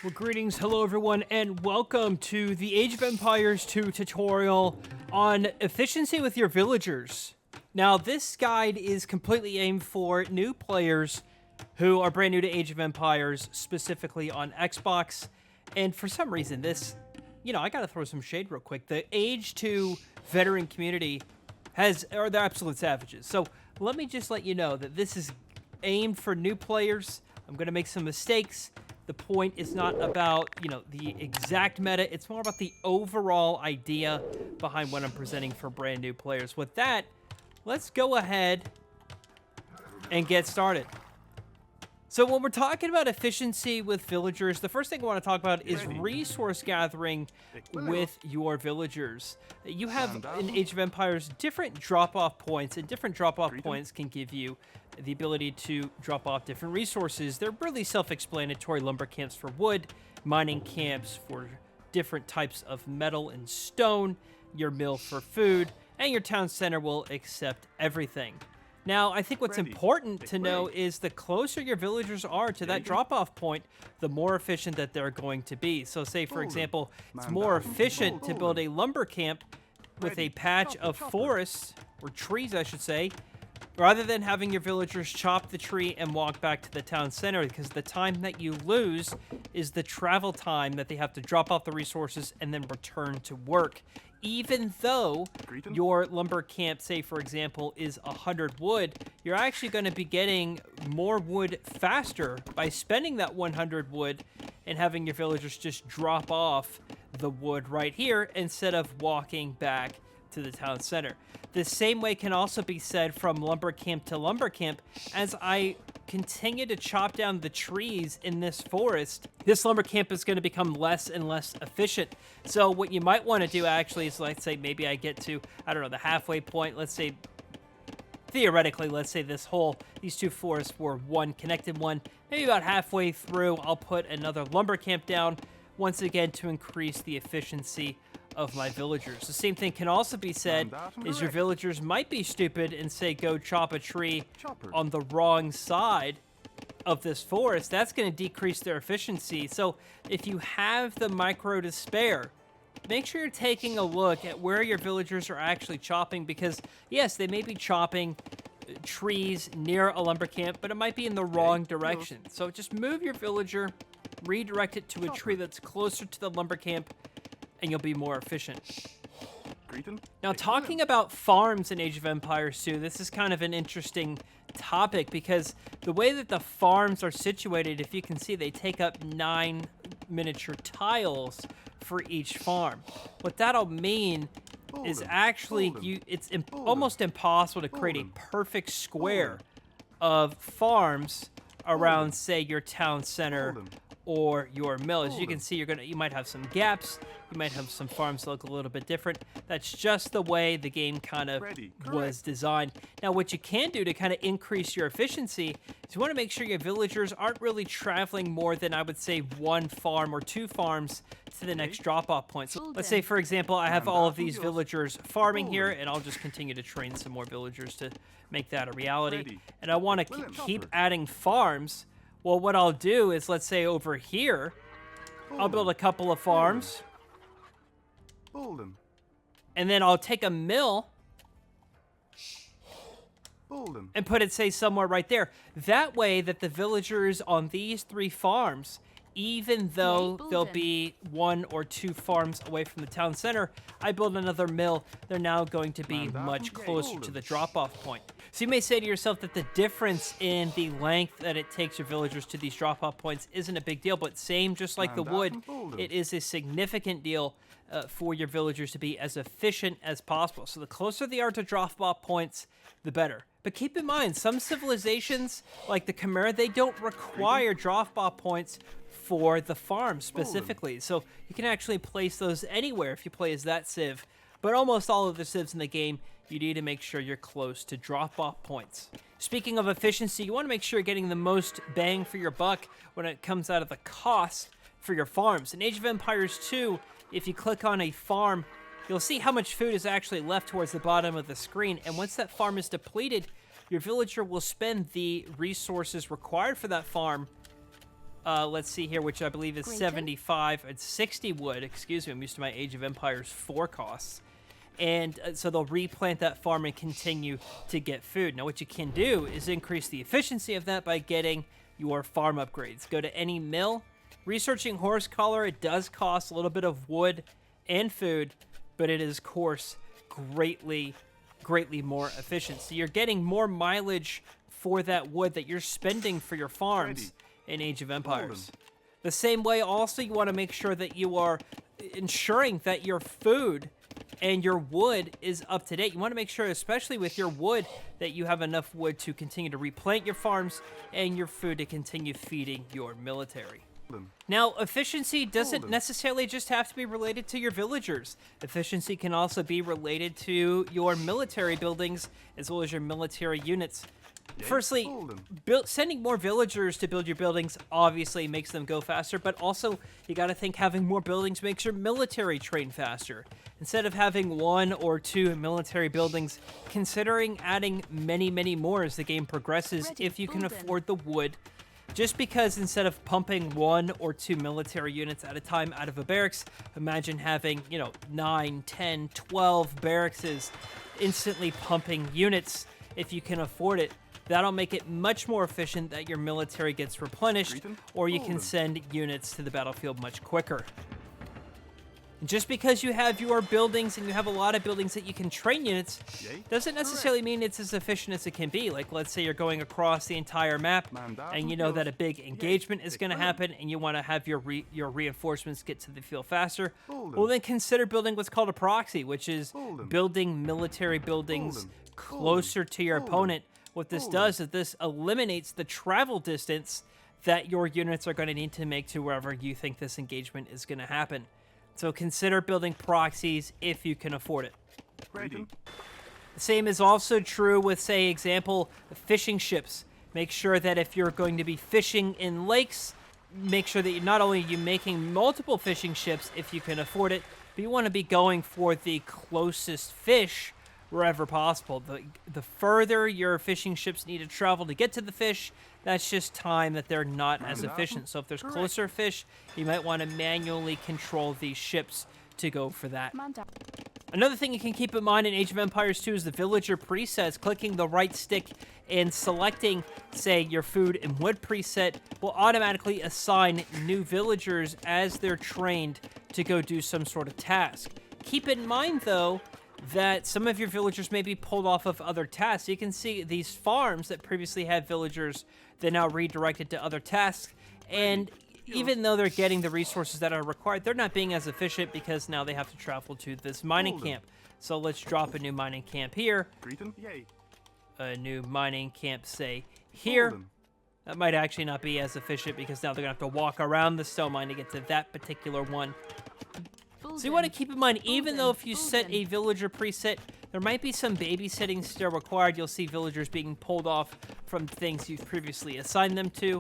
Well, greetings, hello everyone, and welcome to the Age of Empires 2 tutorial on efficiency with your villagers. Now, this guide is completely aimed for new players who are brand new to Age of Empires, specifically on Xbox. And for some reason, I gotta throw some shade real quick. The Age 2 veteran community they're absolute savages. So let me just let you know that this is aimed for new players. I'm gonna make some mistakes. The point is not about, the exact meta. It's more about the overall idea behind what I'm presenting for brand new players. With that, let's go ahead and get started. So when we're talking about efficiency with villagers, the first thing I want to talk about is resource gathering with your villagers. You have, in Age of Empires, different drop-off points, and different drop-off points can give you the ability to drop off different resources. They're really self-explanatory: lumber camps for wood, mining camps for different types of metal and stone, your mill for food, and your town center will accept everything. Now, I think what's important to know is the closer your villagers are to that drop-off point, the more efficient that they're going to be. So say, for example, it's more efficient to build a lumber camp with a patch of forests, or trees, I should say, rather than having your villagers chop the tree and walk back to the town center, because the time that you lose is the travel time that they have to drop off the resources and then return to work. Even though your lumber camp, say for example, is 100 wood, you're actually going to be getting more wood faster by spending that 100 wood and having your villagers just drop off the wood right here instead of walking back to the town center. The same way can also be said from lumber camp to lumber camp. As I continue to chop down the trees in this forest, this lumber camp is going to become less and less efficient. So what you might want to do actually is, let's say maybe I get to, the halfway point. Let's say, theoretically, these two forests were one connected one. Maybe about halfway through, I'll put another lumber camp down, once again to increase the efficiency of my villagers. The same thing can also be said is your villagers might be stupid and say go chop a tree on the wrong side of this forest. That's going to decrease their efficiency. So if you have the micro to spare, make sure you're taking a look at where your villagers are actually chopping, because yes, they may be chopping trees near a lumber camp, but it might be in the wrong direction. So just move your villager, redirect it to a tree that's closer to the lumber camp, and you'll be more efficient. Now, talking about farms in Age of Empires 2, this is kind of an interesting topic, because the way that the farms are situated, if you can see, they take up 9 miniature tiles for each farm. What that'll mean is actually it's almost impossible to create a perfect square of farms around, say, your town center or your mill. As you can see, you might have some gaps. You might have some farms that look a little bit different. That's just the way the game kind of was designed. Now, what you can do to kind of increase your efficiency is you want to make sure your villagers aren't really traveling more than, I would say, 1 farm or 2 farms to the next drop-off point. So let's say, for example, I have all of these villagers farming here, and I'll just continue to train some more villagers to make that a reality. And I want to keep adding farms. Well, what I'll do is, let's say over here, I'll build a couple of farms. And then I'll take a mill and put it, say, somewhere right there. That way that the villagers on these 3 farms, even though they'll be 1 or 2 farms away from the town center, I build another mill, they're now going to be much closer to the drop-off point. So you may say to yourself that the difference in the length that it takes your villagers to these drop-off points isn't a big deal, but same, just like the wood, it is a significant deal for your villagers to be as efficient as possible. So the closer they are to drop-off points, the better. But keep in mind, some civilizations, like the Chimera, they don't require drop-off points for the farm specifically. So you can actually place those anywhere if you play as that civ. But almost all of the civs in the game, you need to make sure you're close to drop-off points. Speaking of efficiency, you want to make sure you're getting the most bang for your buck when it comes out of the cost for your farms. In Age of Empires 2, if you click on a farm, you'll see how much food is actually left towards the bottom of the screen. And once that farm is depleted, your villager will spend the resources required for that farm let's see here, which I believe is 75 and 60 wood. Excuse me, I'm used to my Age of Empires 4 costs. And so they'll replant that farm and continue to get food. Now, what you can do is increase the efficiency of that by getting your farm upgrades. Go to any mill. Researching horse collar, it does cost a little bit of wood and food, but it is, of course, greatly more efficient. So you're getting more mileage for that wood that you're spending for your farms in Age of Empires. The same way, also, you want to make sure that you are ensuring that your food and your wood is up to date. You want to make sure, especially with your wood, that you have enough wood to continue to replant your farms and your food to continue feeding your military. Now, efficiency doesn't necessarily just have to be related to your villagers. Efficiency can also be related to your military buildings as well as your military units. Firstly, sending more villagers to build your buildings obviously makes them go faster, but also you got to think having more buildings makes your military train faster. Instead of having 1 or 2 military buildings, considering adding many more as the game progresses if you can afford the wood. Just because instead of pumping 1 or 2 military units at a time out of a barracks, imagine having, 9, 10, 12 barracks instantly pumping units if you can afford it. That'll make it much more efficient that your military gets replenished, or you can send units to the battlefield much quicker. Just because you have your buildings and you have a lot of buildings that you can train units doesn't necessarily mean it's as efficient as it can be. Like, let's say you're going across the entire map and you know that a big engagement is going to happen and you want to have your reinforcements get to the field faster. Well, then consider building what's called a proxy, which is building military buildings closer to your opponent. What this does is this eliminates the travel distance that your units are going to need to make to wherever you think this engagement is going to happen. So consider building proxies if you can afford it. The same is also true with, say, example, fishing ships. Make sure that if you're going to be fishing in lakes, make sure that you're not only making multiple fishing ships if you can afford it, but you want to be going for the closest fish wherever possible. The further your fishing ships need to travel to get to the fish, that's just time that they're not as efficient. So if there's closer fish, you might want to manually control these ships to go for that. Another thing you can keep in mind in Age of Empires 2 is the villager presets. Clicking the right stick and selecting, say, your food and wood preset will automatically assign new villagers as they're trained to go do some sort of task. Keep in mind, though, that some of your villagers may be pulled off of other tasks. You can see these farms that previously had villagers, they're now redirected to other tasks, and even though they're getting the resources that are required, they're not being as efficient because now they have to travel to this mining camp. So let's drop a new mining camp here. A new mining camp, say, here. That might actually not be as efficient because now they're going to have to walk around the stone mine to get to that particular one. So you want to keep in mind, even though if you set a villager preset, there might be some babysitting still required. You'll see villagers being pulled off from things you've previously assigned them to.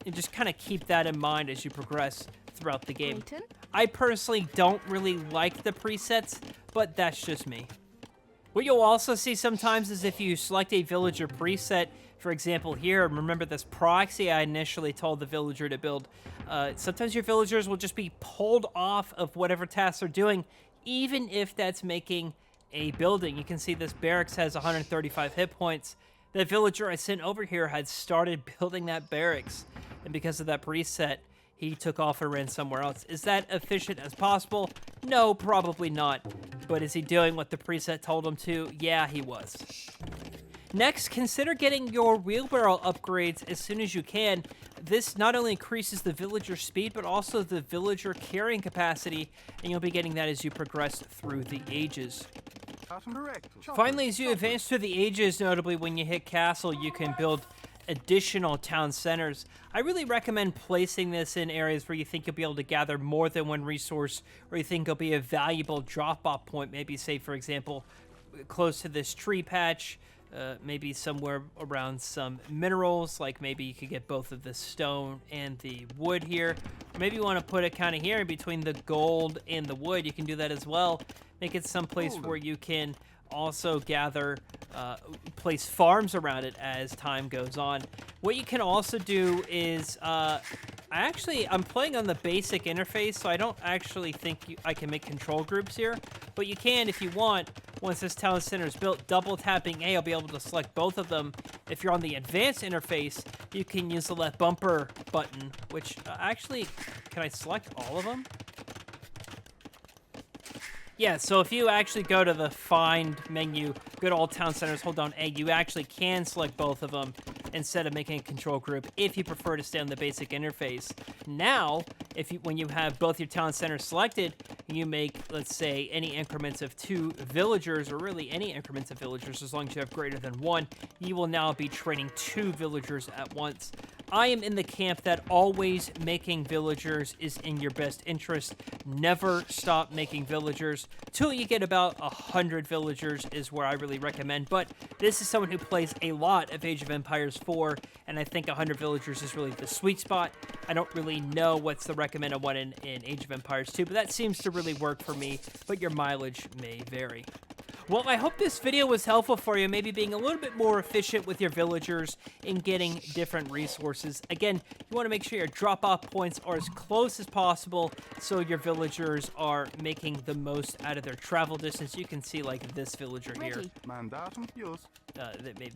And just kind of keep that in mind as you progress throughout the game. I personally don't really like the presets, but that's just me. What you'll also see sometimes is if you select a villager preset, for example here, remember this proxy I initially told the villager to build, sometimes your villagers will just be pulled off of whatever tasks they're doing, even if that's making a building. You can see this barracks has 135 hit points. The villager I sent over here had started building that barracks, and because of that preset, he took off and ran somewhere else. Is that efficient as possible? No, probably not. But is he doing what the preset told him to? Yeah, he was. Next, consider getting your wheelbarrow upgrades as soon as you can. This not only increases the villager speed, but also the villager carrying capacity, and you'll be getting that as you progress through the ages. Finally, as you advance through the ages, notably when you hit castle, you can build additional town centers. I really recommend placing this in areas where you think you'll be able to gather more than one resource, or you think it'll be a valuable drop-off point. Maybe, say, for example, close to this tree patch, maybe somewhere around some minerals, like maybe you could get both of the stone and the wood here. Or maybe you want to put it kind of here in between the gold and the wood. You can do that as well. Make it someplace where you can also gather, place farms around it as time goes on. What you can also do is I'm playing on the basic interface, so I don't actually think I can make control groups here. But you can if you want. Once this town center is built, double tapping A, I'll be able to select both of them. If you're on the advanced interface, you can use the left bumper button, which actually, can I select all of them? Yeah, so if you actually go to the Find menu, go to all town centers, hold down A, you actually can select both of them instead of making a control group if you prefer to stay on the basic interface. Now, when you have both your town centers selected, you make, let's say, any increments of 2 villagers, or really any increments of villagers, as long as you have greater than 1, you will now be training 2 villagers at once. I am in the camp that always making villagers is in your best interest. Never stop making villagers. Till you get about 100 villagers is where I really recommend. But this is someone who plays a lot of Age of Empires 4, and I think 100 villagers is really the sweet spot. I don't really know what's the recommended one in Age of Empires 2, but that seems to really work for me, but your mileage may vary. Well, I hope this video was helpful for you, maybe being a little bit more efficient with your villagers and getting different resources. Again, you want to make sure your drop-off points are as close as possible so your villagers are making the most out of their travel distance. You can see, like, this villager here.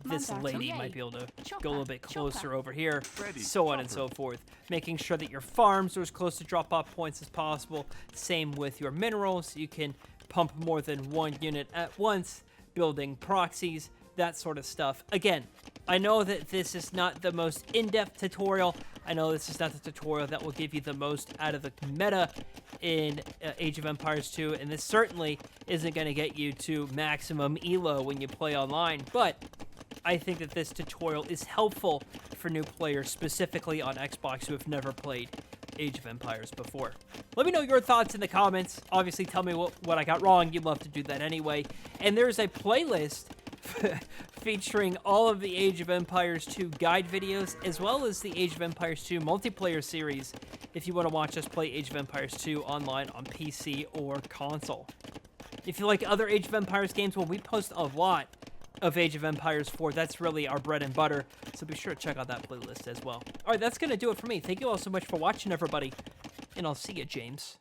This lady might be able to go a little bit closer over here, so on and so forth. Making sure that your farms are as close to drop-off points as possible. Same with your minerals. You can pump more than 1 unit at once, building proxies, that sort of stuff. Again, I know that this is not the most in-depth tutorial. I know this is not the tutorial that will give you the most out of the meta in Age of Empires 2, and this certainly isn't going to get you to maximum elo when you play online, but I think that this tutorial is helpful for new players, specifically on Xbox, who have never played Age of Empires before. Let me know your thoughts in the comments. Obviously, tell me what I got wrong. You'd love to do that anyway. And there's a playlist featuring all of the Age of Empires 2 guide videos, as well as the Age of Empires 2 multiplayer series, if you want to watch us play Age of Empires 2 online on PC or console. If you like other Age of Empires games, well, we post a lot of Age of Empires 4. That's really our bread and butter, so be sure to check out that playlist as well. Alright, that's going to do it for me. Thank you all so much for watching, everybody, and I'll see you, James.